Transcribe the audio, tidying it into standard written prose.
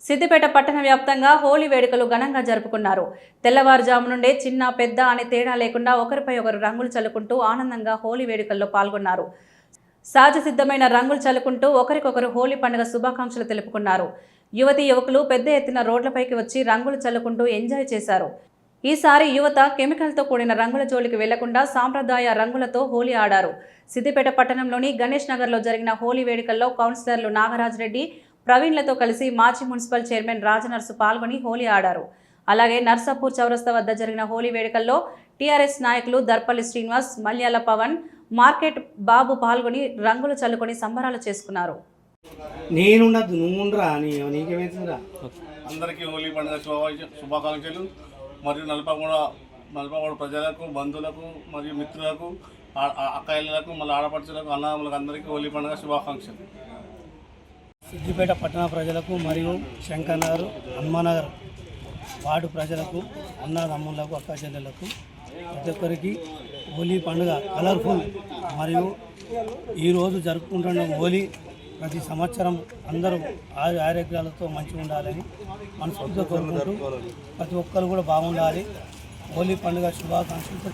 సిద్దిపేట పట్టణ వ్యాప్తంగా హోలీ వేడుకలు ఘనంగా జరుపుకున్నారు. తెల్లవారుజాము నుండే చిన్న పెద్ద అనే తేడా లేకుండా ఒకరిపై ఒకరు రంగులు చల్లుకుంటూ ఆనందంగా హోలీ వేడుకల్లో పాల్గొన్నారు. సహజ సిద్ధమైన రంగులు చల్లుకుంటూ ఒకరికొకరు హోలీ పండుగ శుభాకాంక్షలు తెలుపుకున్నారు. యువతీ యువకులు పెద్ద ఎత్తున రోడ్లపైకి వచ్చి రంగులు చల్లుకుంటూ ఎంజాయ్ చేశారు. ఈసారి యువత కెమికల్తో కూడిన రంగుల జోలికి వెళ్లకుండా సాంప్రదాయ రంగులతో హోలీ ఆడారు. సిద్దిపేట పట్టణంలోని గణేష్ నగర్లో జరిగిన హోలీ వేడుకల్లో కౌన్సిలర్లు నాగరాజ్ రెడ్డి, ప్రవీణ్లతో కలిసి మాజీ మున్సిపల్ చైర్మన్ రాజనర్సు పాల్గొని హోలీ ఆడారు. అలాగే నర్సాపూర్ చౌరస్తా వద్ద జరిగిన హోలీ వేడుకల్లో టీఆర్ఎస్ నాయకులు దర్పల్లి శ్రీనివాస్, మల్యాల పవన్, మార్కెట్ బాబు పాల్గొని రంగులు చల్లుకొని సంబరాలు చేసుకున్నారు. అందరికీ హోలీ పండుగ శుభాకాంక్షలు. మరియు నలపగూడ ప్రజలకు, బంధువులకు మరియు మిత్రులకు, అక్కయ్యలకు, మళ్ళీ ఆడపడుచులకు, అన్నదమ్ములకు అందరికీ హోలీ పండుగ శుభాకాంక్షలు. సిద్దిపేట పట్టణ ప్రజలకు మరియు శంకర్ నగర్, హనుమానగర్ వార్డు ప్రజలకు, అన్నదమ్ములకు, అక్క చెల్లెలకు ప్రతి ఒక్కరికి హోలీ పండుగ కలర్ఫుల్. మరియు ఈరోజు జరుపుకుంటున్న హోలీ ప్రతి సంవత్సరం అందరూ ఆరోగ్యాలతో మంచిగా ఉండాలని మనస్ఫూర్తిగా కోరుకుంటూ ప్రతి ఒక్కరు కూడా బాగుండాలి. హోలీ పండుగ శుభాకాంక్షలు.